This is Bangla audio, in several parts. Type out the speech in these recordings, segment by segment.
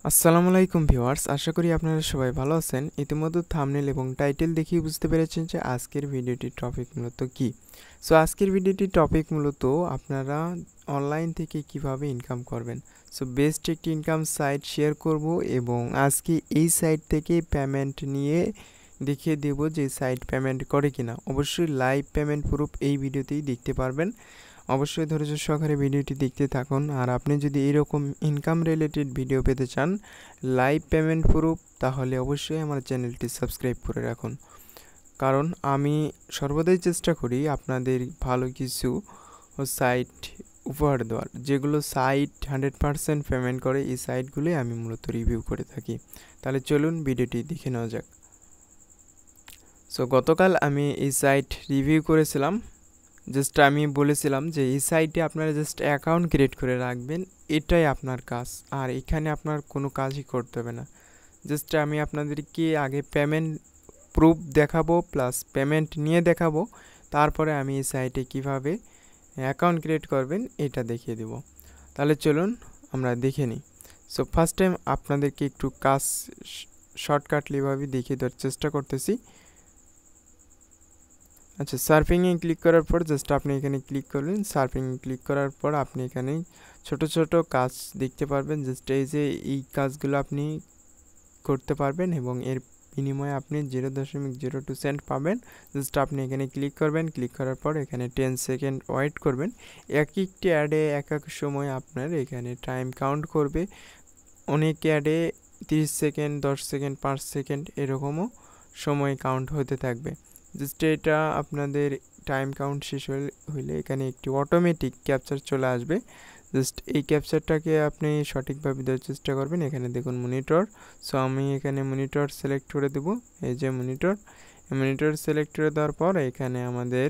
আসসালামু আলাইকুম ভিউয়ার্স, আশা করি আপনারা সবাই ভালো আছেন। ইতিমধ্যে থাম্বনেল এবং টাইটেল দেখেই বুঝতে পেরেছেন যে আজকের ভিডিওটির টপিক মূলত কী। আজকের ভিডিওটির টপিক মূলত আপনারা অনলাইন থেকে কিভাবে ইনকাম করবেন। বেস্ট একটি ইনকাম সাইট শেয়ার করব এবং আজকে এই সাইট থেকে পেমেন্ট নিয়ে দেখিয়ে দেব যে সাইট পেমেন্ট করে কিনা। অবশ্যই লাইভ পেমেন্ট প্রুফ এই ভিডিওতেই দেখতে পারবেন। অবশ্যই ধৈর্য সহকারে ভিডিওটি দেখতে থাকুন। আর আপনি যদি এরকম ইনকাম রিলেটেড ভিডিও পেতে চান, লাইভ পেমেন্ট প্রুফ, তাহলে অবশ্যই আমার চ্যানেলটি সাবস্ক্রাইব করে রাখুন। কারণ আমি সর্বদাই চেষ্টা করি আপনাদের ভালো কিছু সাইট উপহার দেওয়ার, যেগুলো সাইট 100% পেমেন্ট করে। এই সাইটগুলোই আমি মূলত রিভিউ করে থাকি। তাহলে চলুন ভিডিওটি দেখে নেওয়া যাক। গতকাল আমি এই সাইট রিভিউ করেছিলাম। আমি বলেছিলাম যে এই সাইটে আপনারা জাস্ট অ্যাকাউন্ট ক্রিয়েট করে রাখবেন, এটাই আপনার কাজ। আর এখানে আপনার কোনো কাজই করতে হবে না। আমি আপনাদেরকে আগে পেমেন্ট প্রুফ দেখাবো, প্লাস পেমেন্ট নিয়ে দেখাবো। তারপরে আমি এই সাইটে কিভাবে অ্যাকাউন্ট ক্রিয়েট করবেন এটা দেখিয়ে দেব। তাহলে চলুন আমরা দেখে নিই। ফার্স্ট টাইম আপনাদেরকে একটু কাজ শর্টকাটলিভাবে দেখিয়ে দেওয়ার চেষ্টা করতেছি। আচ্ছা, সার্ফিংয়ে ক্লিক করার পর জাস্ট আপনি এখানে ক্লিক করলেন। সার্ফিংয়ে ক্লিক করার পর আপনি এখানে ছোট ছোট কাজ দেখতে পারবেন। এই যে এই কাজগুলো আপনি করতে পারবেন এবং এর বিনিময়ে আপনি 0.02 সেন্ট পাবেন। আপনি এখানে ক্লিক করবেন। ক্লিক করার পর এখানে 10 সেকেন্ড ওয়েট করবেন। একটি অ্যাডে এক সময় আপনার এখানে টাইম কাউন্ট করবে। অনেক অ্যাডে 30 সেকেন্ড, 10 সেকেন্ড, 5 সেকেন্ড এরকমও সময় কাউন্ট হতে থাকবে। এটা আপনাদের টাইম কাউন্ট শেষ হইলে এখানে একটি অটোমেটিক ক্যাপচার চলে আসবে। এই ক্যাপচারটাকে আপনি সঠিকভাবে দেওয়ার চেষ্টা করবেন। এখানে দেখুন মনিটর। আমি এখানে মনিটর সিলেক্ট করে দেব। এই যে মনিটর সিলেক্ট করে দেওয়ার পর এখানে আমাদের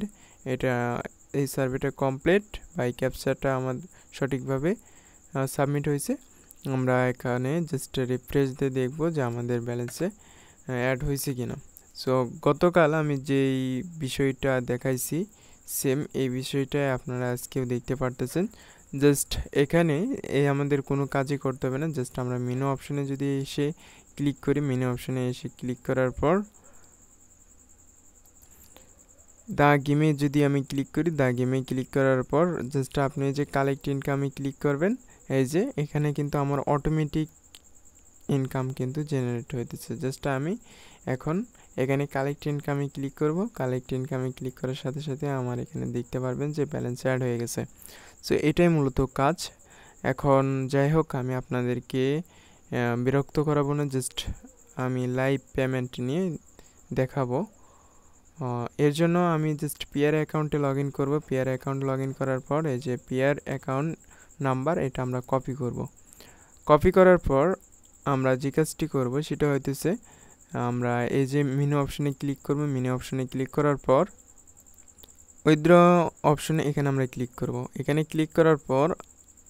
এই সার্ভেটা কমপ্লিট বা এই ক্যাপচারটা আমার সঠিকভাবে সাবমিট হয়েছে। আমরা এখানে জাস্ট রিফ্রেশ দিয়ে দেখব যে আমাদের ব্যালেন্সে অ্যাড হয়েছে কিনা। গতকাল আমি যেই বিষয়টা দেখাইছি সেম এই বিষয়টাই আপনারা আজকেও দেখতে পারতেছেন। এখানে আমাদের কোনো কাজই করতে হবে না। আমরা মেনু অপশনে যদি এসে ক্লিক করি, মেনু অপশনে এসে ক্লিক করার পর দা গেমে যদি আমি ক্লিক করি, দা গেমে ক্লিক করার পর আপনি যে কালেক্ট ইনকামে ক্লিক করবেন। এই যে এখানে কিন্তু আমার অটোমেটিক ইনকাম কিন্তু জেনারেট হইতেছে। আমি এখন এখানে কালেক্ট ইনকামে ক্লিক করব। কালেক্ট ইনকামে ক্লিক করার সাথে সাথে আমার এখানে দেখতে পারবেন যে ব্যালেন্স অ্যাড হয়ে গেছে। এটাই মূলত কাজ। এখন যাই হোক, আমি আপনাদেরকে বিরক্ত করাবো না। আমি লাইভ পেমেন্ট নিয়ে দেখাবো। এর জন্য আমি পিয়ার অ্যাকাউন্টে লগ ইন করবো। পিয়ার অ্যাকাউন্ট লগ ইন করার পর এই যে পিয়ার অ্যাকাউন্ট নাম্বার, এটা আমরা কপি করব। কপি করার পর আমরা যে কাজটি করব সেটা হইতেছে, আমরা এই যে মেনু অপশনে ক্লিক করব। মেনু অপশনে ক্লিক করার পর উইথড্র অপশনে এখানে আমরা ক্লিক করব। এখানে ক্লিক করার পর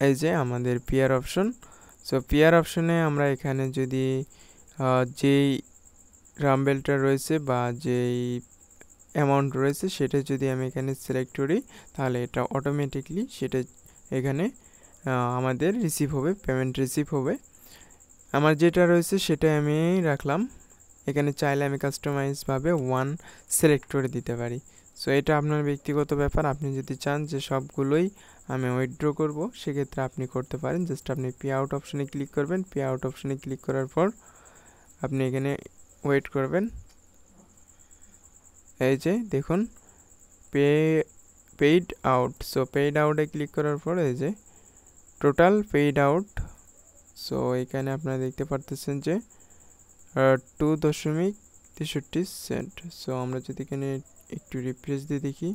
এই যে আমাদের পিয়ার অপশন। পিয়ার অপশনে আমরা এখানে যদি যেই রাম্বেলটা রয়েছে বা যেই অ্যামাউন্ট রয়েছে সেটা যদি আমি এখানে সিলেক্ট করি, তাহলে এটা অটোমেটিকলি সেটা এখানে আমাদের রিসিভ হবে, পেমেন্ট রিসিভ হবে। আমার যেটা রয়েছে সেটাই আমি রাখলাম। এখানে চাইলে আমি কাস্টমাইজভাবে 1 সিলেক্ট করে দিতে পারি। এটা আপনার ব্যক্তিগত ব্যাপার। আপনি যদি চান যে সবগুলোই আমি উইথড্র করব, সেক্ষেত্রে আপনি করতে পারেন। আপনি পে আউট অপশনে ক্লিক করবেন। পে আউট অপশনে ক্লিক করার পর আপনি এখানে ওয়েট করবেন। এই যে দেখুন পেইড আউট। পেইড আউটে ক্লিক করার পর এই যে টোটাল পেইড আউট। এখানে আপনারা দেখতে পারতেছেন যে 2.63 সেন্ট। আমরা যদি এখানে একটু রিফ্রেশ দিয়ে দেখি,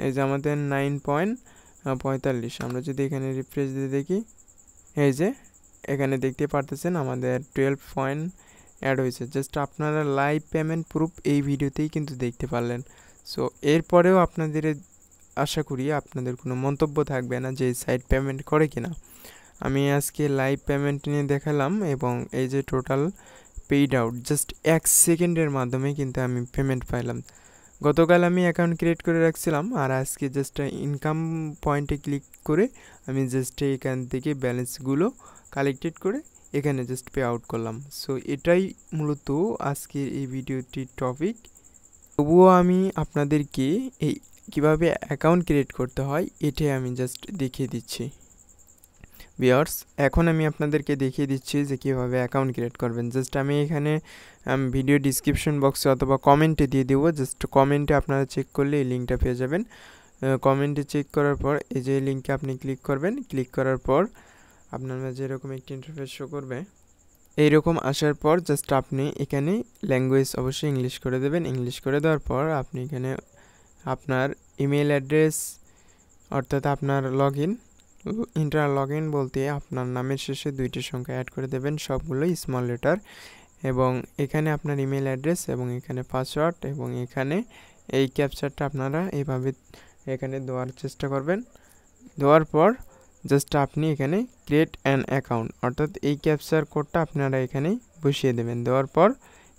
এই যে আমাদের 9.45। আমরা যদি এখানে রিফ্রেশ দিয়ে দেখি, এই যে এখানে দেখতে পারতেছেন আমাদের 12 পয়েন্ট অ্যাড হয়েছে। আপনারা লাইভ পেমেন্ট প্রুফ এই ভিডিওতেই কিন্তু দেখতে পারলেন। এরপরেও আপনাদের আশা করি আপনাদের কোনো মন্তব্য থাকবে না যে এই সাইট পেমেন্ট করে কিনা। আমি আজকে লাইভ পেমেন্ট নিয়ে দেখালাম এবং এই যে টোটাল পেইড আউট 1 সেকেন্ডের মাধ্যমে কিন্তু আমি পেমেন্ট পাইলাম। গতকাল আমি অ্যাকাউন্ট ক্রিয়েট করে রাখছিলাম, আর আজকে জাস্ট ইনকাম পয়েন্টে ক্লিক করে আমি জাস্ট এখান থেকে ব্যালেন্সগুলো কালেক্টেড করে এখানে জাস্ট পে আউট করলাম। সো এটাই মূলত আজকের এই ভিডিওটির টপিক। তবুও আমি আপনাদেরকে এই কিভাবে অ্যাকাউন্ট ক্রিয়েট করতে হয় এটাই আমি জাস্ট দেখিয়ে দিচ্ছি ভিউয়ার্স। এখন আমি আপনাদেরকে দেখিয়ে দিচ্ছি যে কীভাবে অ্যাকাউন্ট ক্রিয়েট করবেন। জাস্ট আমি এখানে ভিডিও ডিসক্রিপশন বক্সে অথবা কমেন্টে দিয়ে দেবো। জাস্ট কমেন্টে আপনারা চেক করলে এই লিঙ্কটা পেয়ে যাবেন। কমেন্টে চেক করার পর এই যে লিঙ্কে আপনি ক্লিক করবেন। ক্লিক করার পর আপনার মাঝে এরকম একটি ইন্টারফেস শো করবে। এইরকম আসার পর জাস্ট আপনি এখানে ল্যাঙ্গুয়েজ অবশ্যই ইংলিশ করে দেবেন। ইংলিশ করে দেওয়ার পর আপনি এখানে আপনার ইমেল অ্যাড্রেস অর্থাৎ আপনার লগ ইন বলতে আপনার নামের শেষে 2টি সংখ্যা অ্যাড করে দেবেন, সবগুলোই স্মল লেটার। এবং এখানে আপনার ইমেল অ্যাড্রেস এবং এখানে পাসওয়ার্ড এবং এখানে এই ক্যাপচারটা আপনারা এইভাবে এখানে দেওয়ার চেষ্টা করবেন। দেওয়ার পর জাস্ট আপনি এখানে ক্রিয়েট অ্যান অ্যাকাউন্ট অর্থাৎ এই ক্যাপচার কোডটা আপনারা এখানে বসিয়ে দেবেন। দেওয়ার পর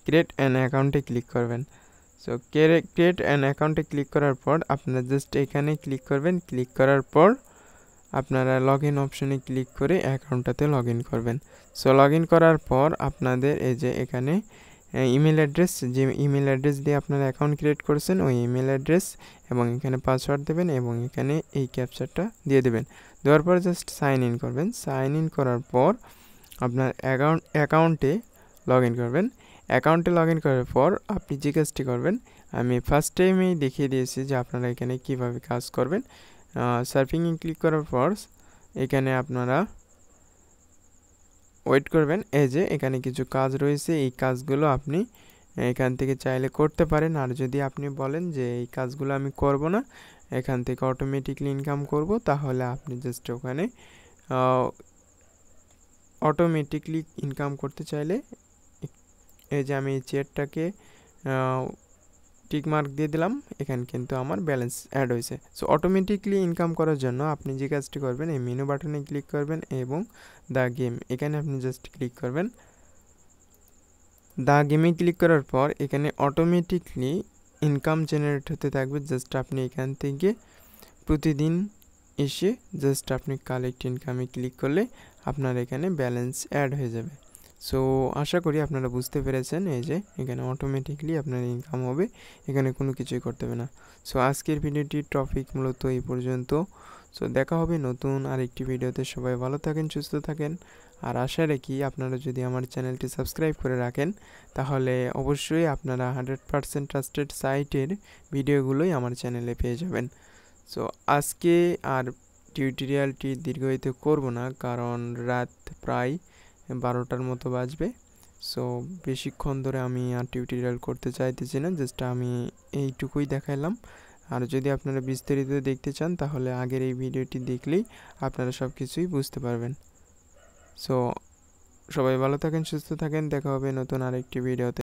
ক্রিয়েট অ্যান অ্যাকাউন্টে ক্লিক করবেন। সো ক্রিয়েট অ্যান অ্যাকাউন্টে ক্লিক করার পর আপনারা জাস্ট এখানে ক্লিক করবেন। ক্লিক করার পর আপনারা লগ ইন অপশনে ক্লিক করে অ্যাকাউন্টটাতে লগ ইন করবেন। সো লগ ইন করার পর আপনাদের এই যে এখানে ইমেল অ্যাড্রেস, যে ইমেল অ্যাড্রেস দিয়ে আপনারা অ্যাকাউন্ট ক্রিয়েট করেছেন ওই ইমেল অ্যাড্রেস এবং এখানে পাসওয়ার্ড দেবেন এবং এখানে এই ক্যাপচারটা দিয়ে দেবেন। দেওয়ার পর জাস্ট সাইন ইন করবেন। সাইন ইন করার পর আপনার অ্যাকাউন্টে লগ ইন করবেন। অ্যাকাউন্টে লগ ইন করার পর আপনি যে কাজটি করবেন আমি ফার্স্ট টাইমেই দেখিয়ে দিয়েছি যে আপনারা এখানে কিভাবে কাজ করবেন। সার্ফিংয়ে ক্লিক করার পর এখানে আপনারা ওয়েট করবেন। এই যে এখানে কিছু কাজ রয়েছে, এই কাজগুলো আপনি এখান থেকে চাইলে করতে পারেন। আর যদি আপনি বলেন যে এই কাজগুলো আমি করব না, এখান থেকে অটোমেটিকলি ইনকাম করব, তাহলে আপনি জাস্ট ওখানে অটোমেটিকলি ইনকাম করতে চাইলে এই যে আমি এই চেয়ারটাকে টিকমার্ক দিয়ে দিলাম, এখানে কিন্তু আমার ব্যালেন্স অ্যাড হয়েছে। সো অটোমেটিকলি ইনকাম করার জন্য আপনি যে কাজটি করবেন এই মেনু বাটনে ক্লিক করবেন এবং দ্য গেম এখানে আপনি জাস্ট ক্লিক করবেন। দ্য গেমে ক্লিক করার পর এখানে অটোমেটিকলি ইনকাম জেনারেট হতে থাকবে। জাস্ট আপনি এখান থেকে প্রতিদিন এসে জাস্ট আপনি কালেক্ট ইনকামে ক্লিক করলে আপনার এখানে ব্যালেন্স অ্যাড হয়ে যাবে। সো আশা করি আপনারা বুঝতে পেরেছেন। এই যে এখানে অটোমেটিকলি আপনার ইনকাম হবে, এখানে কোনো কিছুই করতে হবে না। সো আজকের ভিডিওটির টপিক মূলত এই পর্যন্ত। সো দেখা হবে নতুন আরেকটি ভিডিওতে। সবাই ভালো থাকেন, সুস্থ থাকেন। আর আশা রাখি আপনারা যদি আমার চ্যানেলটি সাবস্ক্রাইব করে রাখেন তাহলে অবশ্যই আপনারা 100% ট্রাস্টেড সাইটের ভিডিওগুলোই আমার চ্যানেলে পেয়ে যাবেন। সো আজকে আর টিউটোরিয়ালটি দীর্ঘায়িত করব না, কারণ রাত প্রায় 12টার মতো বাজবে। সো বেশিক্ষণ ধরে আমি আর টিউটোরিয়াল করতে চাইতেছি না, জাস্ট আমি এইটুকুই দেখাইলাম। আর যদি আপনারা বিস্তারিত দেখতে চান তাহলে আগের এই ভিডিওটি দেখলেই আপনারা সব কিছুই বুঝতে পারবেন। সো সবাই ভালো থাকেন, সুস্থ থাকেন, দেখা হবে নতুন আরেকটি ভিডিওতে।